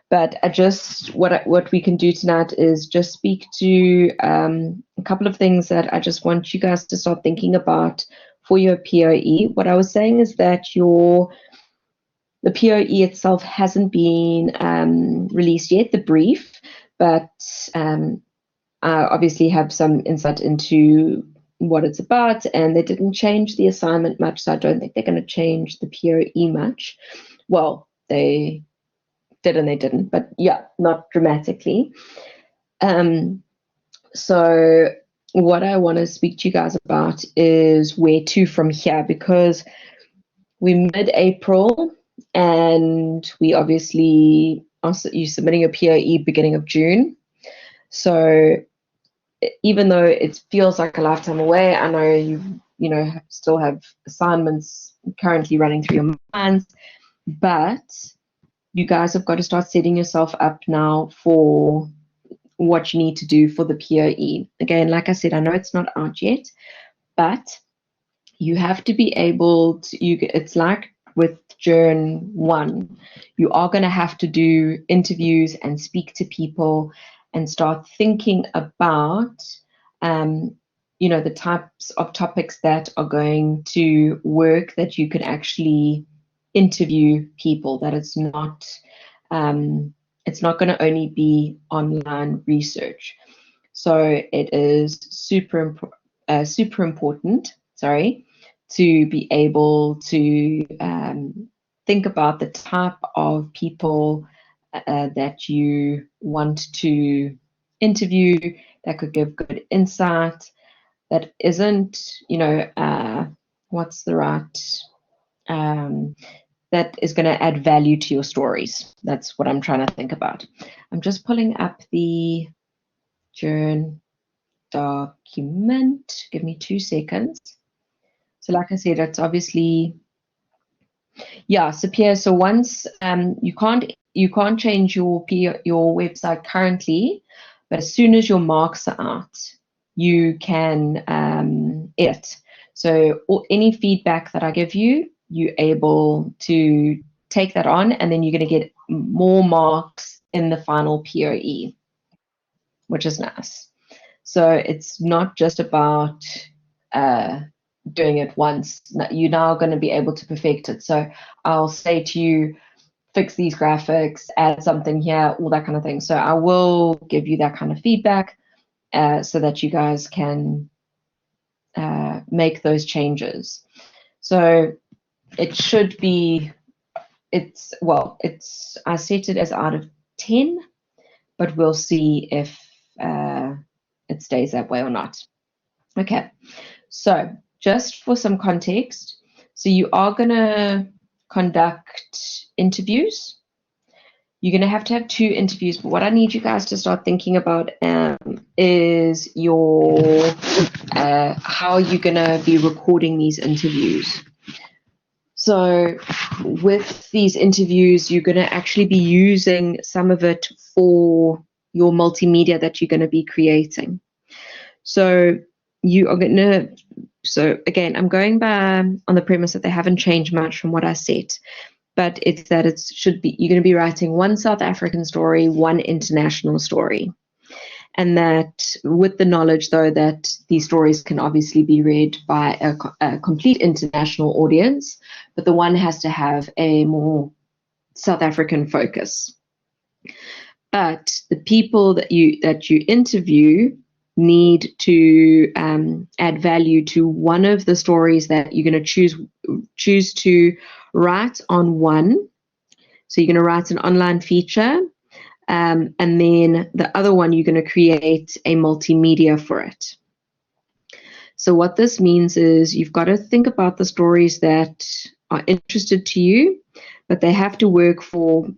But what we can do tonight is just speak to a couple of things that I just want you guys to start thinking about for your POE. What I was saying is that the POE itself hasn't been released yet, the brief, but I obviously have some insight into what it's about, and they didn't change the assignment much, so I don't think they're going to change the POE much. Well, they did and they didn't, but yeah, not dramatically. So what I want to speak to you guys about is where to from here, because we're mid-April and we obviously you're submitting your POE beginning of June. So even though it feels like a lifetime away, I know you still have assignments currently running through your minds, but you guys have got to start setting yourself up now for what you need to do for the POE. Again, like I said, I know it's not out yet, but you have to be able to, it's like with JRN1, you are going to have to do interviews and speak to people and start thinking about, the types of topics that are going to work, that you can actually interview people, that it's not going to only be online research. So it is super important, to be able to think about the type of people that you want to interview, that could give good insight, that isn't, what's the right, that is going to add value to your stories. That's what I'm trying to think about. I'm just pulling up the JRN document. Give me 2 seconds. So like I said, it's obviously, yeah, so Pierre, so once you can't change your website currently, but as soon as your marks are out, you can edit. So any feedback that I give you, you're able to take that on, and then you're going to get more marks in the final POE, which is nice. So it's not just about doing it once. You're now going to be able to perfect it. So I'll say to you, fix these graphics, add something here, all that kind of thing. So I will give you that kind of feedback so that you guys can make those changes. So it should be, I set it as out of 10, but we'll see if it stays that way or not. Okay, so just for some context, so you are going to conduct interviews. You're going to have 2 interviews, but what I need you guys to start thinking about is your how you're going to be recording these interviews. So with these interviews, you're going to actually be using some of it for your multimedia that you're going to be creating. So you are going to, so again, I'm going by on the premise that they haven't changed much from what I said, but it's that it should be, you're going to be writing 1 South African story, 1 international story. And that with the knowledge, though, that these stories can obviously be read by a complete international audience, but the one has to have a more South African focus. But the people that you interview need to add value to one of the stories that you're going to choose to write on one. So you're going to write an online feature. And then the other one, you're going to create a multimedia for it. So what this means is you've got to think about the stories that are interested to you, but they have to work for,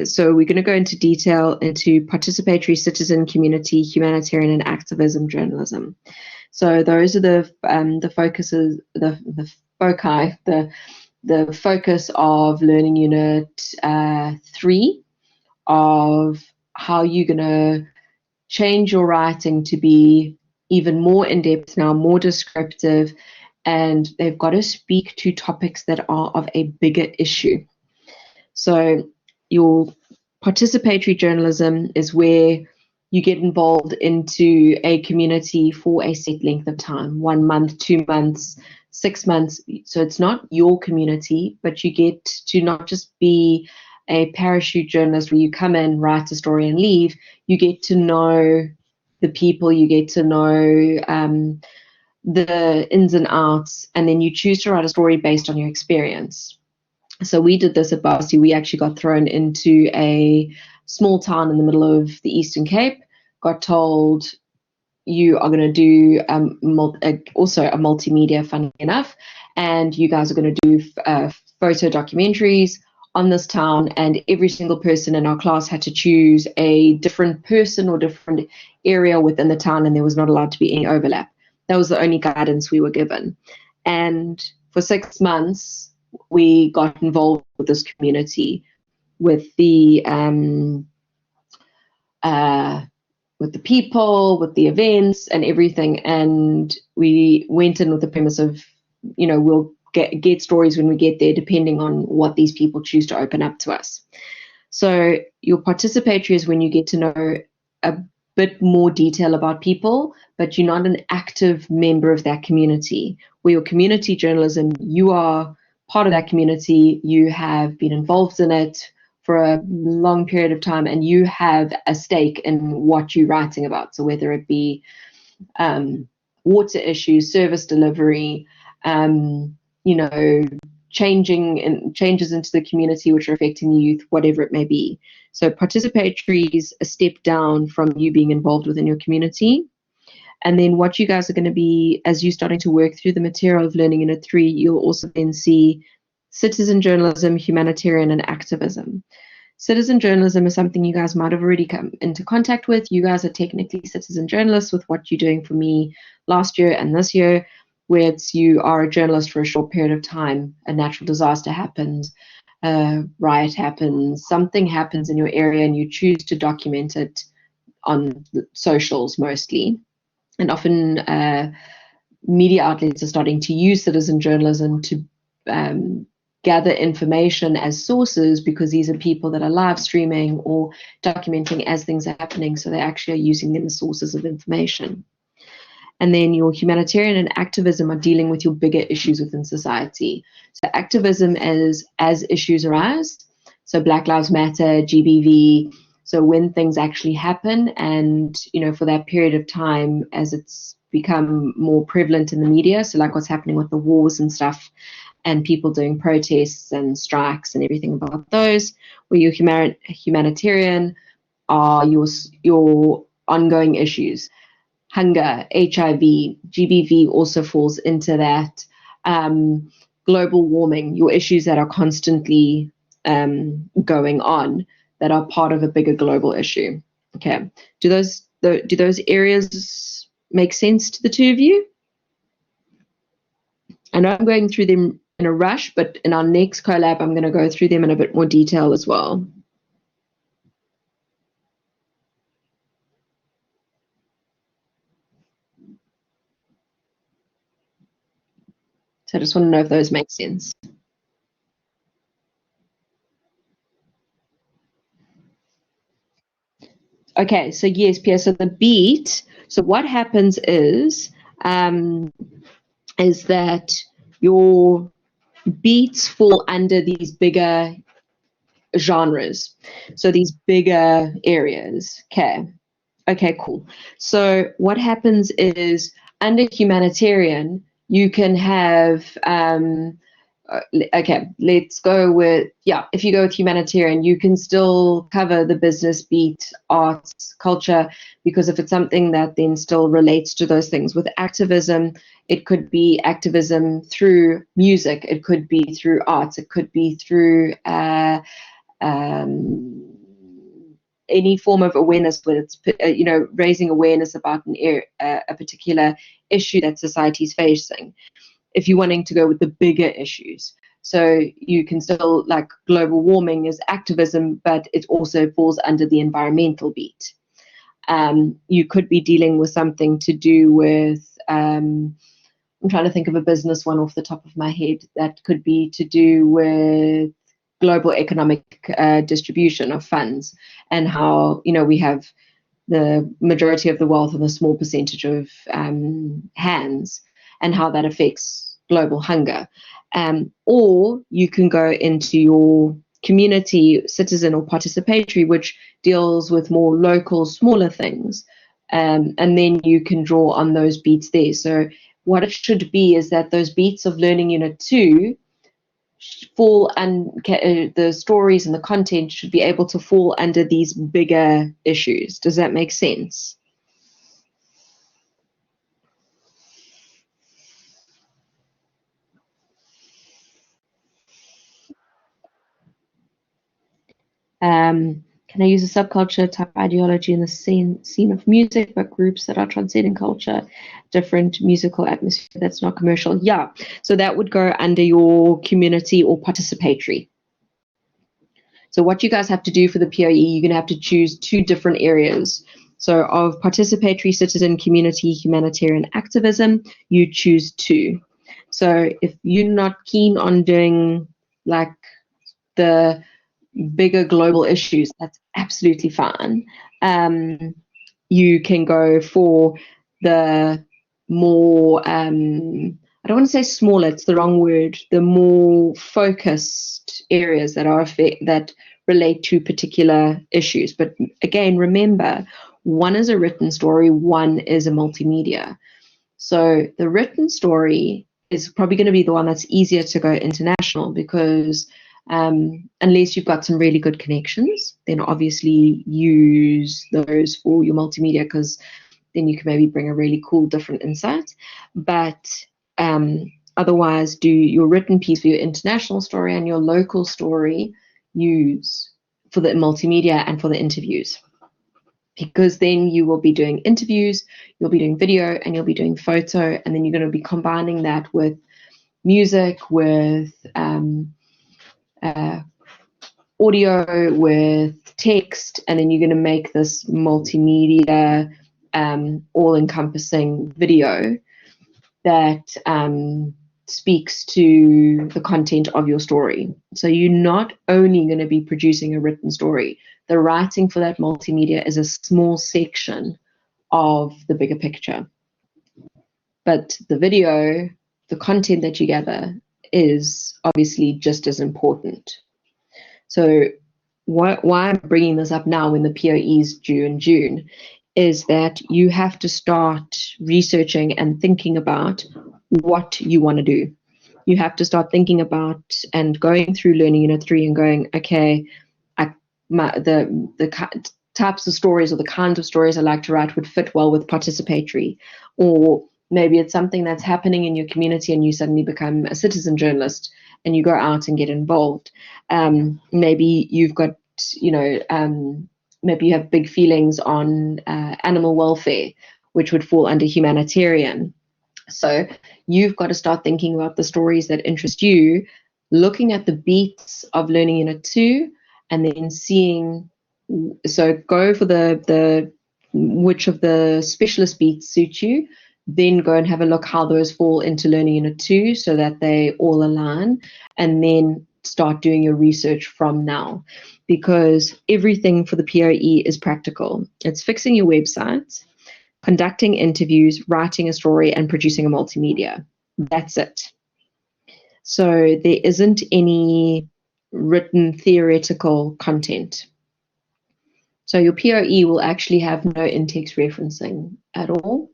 so we're going to go into detail into participatory citizen community, humanitarian and activism journalism. So those are the focuses, the foci, the focus of Learning Unit 3, of how you're going to change your writing to be even more in-depth now, more descriptive, and they've got to speak to topics that are of a bigger issue. So Participatory journalism is where you get involved into a community for a set length of time, 1 month, 2 months, 6 months. So it's not your community, but you get to not just be a parachute journalist where you come in, write a story and leave. You get to know the people, you get to know the ins and outs, and then you choose to write a story based on your experience. So we did this at Varsity. We actually got thrown into a small town in the middle of the Eastern Cape, got told you are going to do also a multimedia, funny enough, and you guys are going to do photo documentaries on this town, and every single person in our class had to choose a different person or different area within the town, and there was not allowed to be any overlap. That was the only guidance we were given. And for 6 months, we got involved with this community, with the people, with the events and everything. And we went in with the premise of, we'll get stories when we get there, depending on what these people choose to open up to us. So your participatory is when you get to know a bit more detail about people, but you're not an active member of that community. Where your community journalism, you are part of that community, you have been involved in it for a long period of time, and you have a stake in what you're writing about. So whether it be water issues, service delivery, changes into the community which are affecting the youth, whatever it may be. So participatory is a step down from you being involved within your community. And then what you guys are going to be, as you're starting to work through the material of Learning Unit 3, you'll also then see citizen journalism, humanitarian, and activism. Citizen journalism is something you guys might have already come into contact with. You guys are technically citizen journalists with what you're doing for me last year and this year, where it's you are a journalist for a short period of time. A natural disaster happens, a riot happens, something happens in your area, and you choose to document it on the socials mostly. And often media outlets are starting to use citizen journalism to gather information as sources, because these are people that are live streaming or documenting as things are happening, so they actually are using them as sources of information. And then your humanitarian and activism are dealing with your bigger issues within society. So activism is as issues arise. So Black Lives Matter, GBV. So when things actually happen, and for that period of time, as it's become more prevalent in the media, so like what's happening with the wars and stuff, and people doing protests and strikes and everything about those, where your humanitarian are your ongoing issues. Hunger, HIV, GBV also falls into that. Global warming, your issues that are constantly going on, that are part of a bigger global issue. Okay, do those areas make sense to the two of you? I know I'm going through them in a rush, but in our next collab, I'm going to go through them in a bit more detail as well. So I just want to know if those make sense. Okay, so yes, Pierre, so the beat, so what happens is that your beats fall under these bigger genres, so these bigger areas. Okay, cool. So what happens is, under humanitarian, you can have okay, let's go with, if you go with humanitarian, you can still cover the business beat, arts, culture, because if it's something that then still relates to those things. With activism, it could be activism through music, it could be through arts, it could be through any form of awareness, whether it's raising awareness about a particular issue that society is facing. If you're wanting to go with the bigger issues, so you can still, like global warming is activism, but it also falls under the environmental beat. You could be dealing with something to do with I'm trying to think of a business one off the top of my head that could be to do with global economic distribution of funds, and how, you know, we have the majority of the wealth and a small percentage of hands, and how that affects global hunger. Or you can go into your community, citizen, or participatory, which deals with more local, smaller things. And then you can draw on those beats there. So what it should be is that those beats of learning unit 2 fall, and the stories and the content should be able to fall under these bigger issues. Does that make sense? Can I use a subculture type ideology in the scene of music, but groups that are transcending culture, different musical atmosphere that's not commercial? Yeah, so that would go under your community or participatory. So what you guys have to do for the POE, you're going to have to choose 2 different areas. So of participatory, citizen, community, humanitarian activism, you choose 2. So if you're not keen on doing like the bigger global issues, that's absolutely fine. You can go for the more, I don't want to say smaller, it's the wrong word, the more focused areas that that relate to particular issues. But again, remember, one is a written story, one is a multimedia. So the written story is probably going to be the one that's easier to go international, because unless you've got some really good connections, then obviously use those for your multimedia, because then you can maybe bring a really cool different insight. But otherwise, do your written piece for your international story, and your local story use for the multimedia and for the interviews, because then you will be doing interviews, you'll be doing video, and you'll be doing photo, and then you're going to be combining that with music, with audio, with text, and then you're going to make this multimedia all-encompassing video that speaks to the content of your story. So you're not only going to be producing a written story. The writing for that multimedia is a small section of the bigger picture. But the video, the content that you gather, is obviously just as important. So why I'm bringing this up now when the POE is due in June is that you have to start researching and thinking about what you want to do. You have to start thinking about and going through Learning Unit 3 and going, okay, the types of stories or the kinds of stories I like to write would fit well with participatory. Or maybe it's something that's happening in your community and you suddenly become a citizen journalist and you go out and get involved. Maybe you've got, maybe you have big feelings on animal welfare, which would fall under humanitarian. So you've got to start thinking about the stories that interest you, looking at the beats of Learning Unit 2, and then seeing, so go for the which of the specialist beats suit you, then go and have a look how those fall into Learning Unit 2 so that they all align, and then start doing your research from now, because everything for the POE is practical. It's fixing your website, conducting interviews, writing a story, and producing a multimedia. That's it. So there isn't any written theoretical content. So your POE will actually have no in-text referencing at all.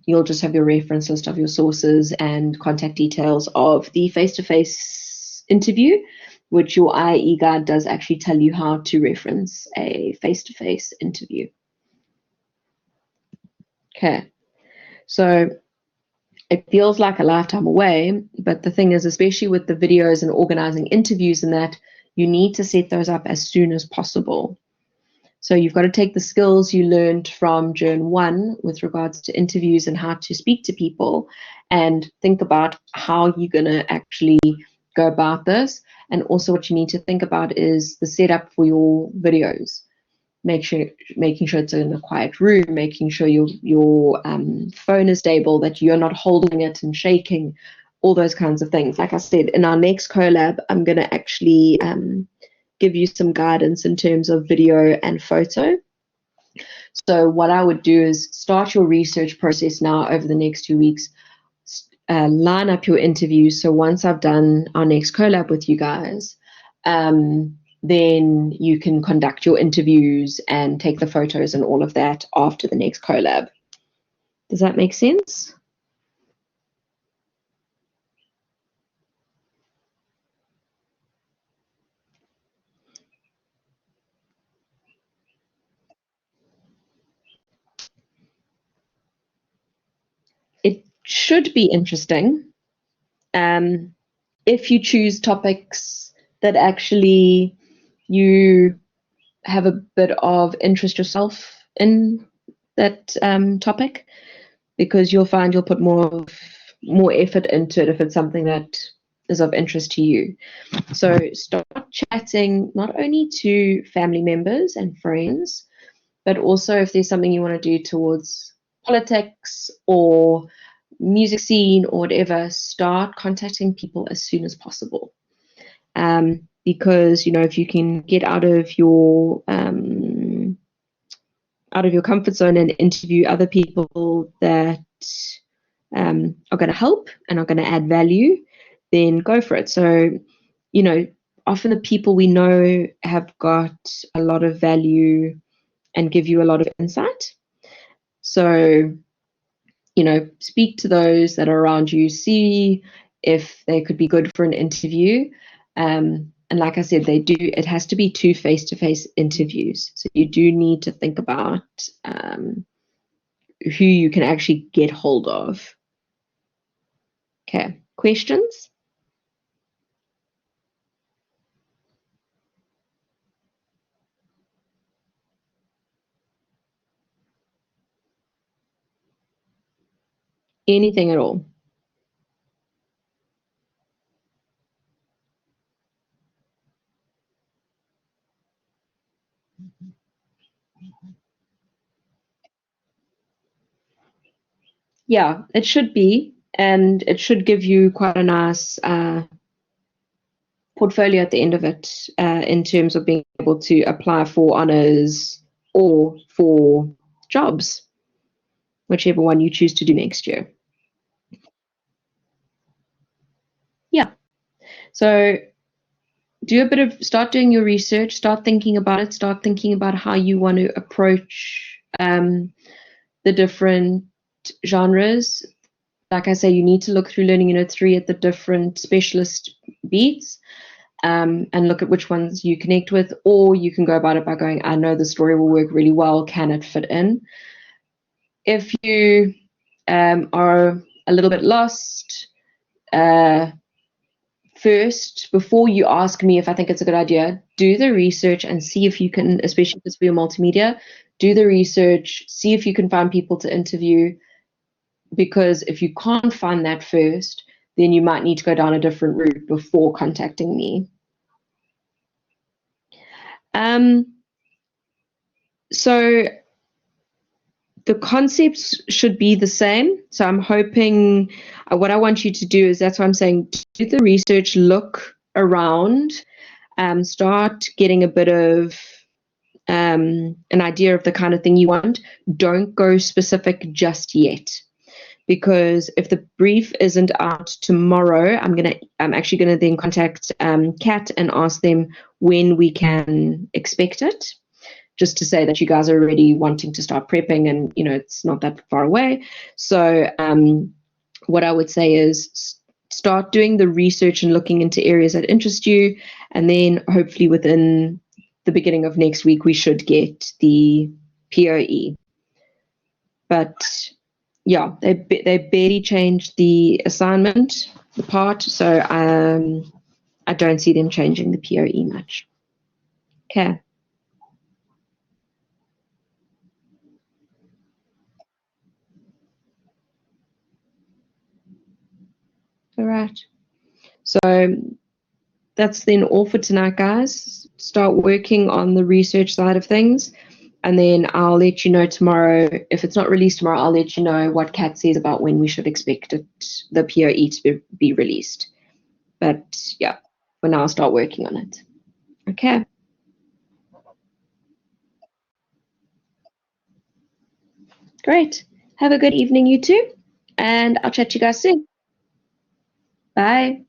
You'll just have your reference list of your sources and contact details of the face-to-face interview, which your IE guide does actually tell you how to reference a face-to-face interview. Okay, so it feels like a lifetime away, but the thing is, especially with the videos and organizing interviews and that, you need to set those up as soon as possible. So you've got to take the skills you learned from JRN 1 with regards to interviews and how to speak to people, and think about how you're going to actually go about this. And also what you need to think about is the setup for your videos. Making sure it's in a quiet room, making sure your phone is stable, that you're not holding it and shaking all those kinds of things. Like I said, in our next collab, I'm going to actually give you some guidance in terms of video and photo. So what I would do is start your research process now over the next 2 weeks. Line up your interviews. So once I've done our next collab with you guys, then you can conduct your interviews and take the photos and all of that after the next collab. Does that make sense? It should be interesting if you choose topics that actually you have a bit of interest yourself in that topic, because you'll find you'll put more effort into it if it's something that is of interest to you. So start chatting not only to family members and friends, but also if there's something you want to do towards politics or music scene or whatever, start contacting people as soon as possible. Because, you know, if you can get out of your comfort zone and interview other people that are going to help and are going to add value, then go for it. So, you know, often the people we know have got a lot of value and give you a lot of insight. So, you know, speak to those that are around you, see if they could be good for an interview. And like I said, it has to be 2 face-to-face interviews. So you do need to think about who you can actually get hold of. Okay, questions? Anything at all? Yeah, it should be, and it should give you quite a nice portfolio at the end of it, in terms of being able to apply for honors or for jobs, whichever one you choose to do next year. Yeah. So start doing your research, start thinking about it, start thinking about how you want to approach the different genres. Like I say, you need to look through Learning Unit 3 at the different specialist beats, and look at which ones you connect with, or you can go about it by going, I know the story will work really well, can it fit in? If you are a little bit lost, first, before you ask me if I think it's a good idea, do the research and see if you can, especially if it's for your multimedia, do the research, see if you can find people to interview, because if you can't find that first, then you might need to go down a different route before contacting me. So the concepts should be the same. So I'm hoping, what I want you to do is, that's why I'm saying, do the research, look around, start getting a bit of an idea of the kind of thing you want. Don't go specific just yet, because if the brief isn't out tomorrow, I'm actually gonna then contact Kat and ask them when we can expect it, just to say that you guys are already wanting to start prepping, and you know it's not that far away. So what I would say is start doing the research and looking into areas that interest you, and then hopefully within the beginning of next week we should get the POE. But yeah, they barely changed the assignment, the part, so I don't see them changing the POE much. Okay. All right. So that's then all for tonight, guys. Start working on the research side of things. And then I'll let you know tomorrow. If it's not released tomorrow, I'll let you know what Kat says about when we should expect the POE to be released. But yeah, for now, I'll start working on it. Okay. Great. Have a good evening, you two. And I'll chat to you guys soon. Bye.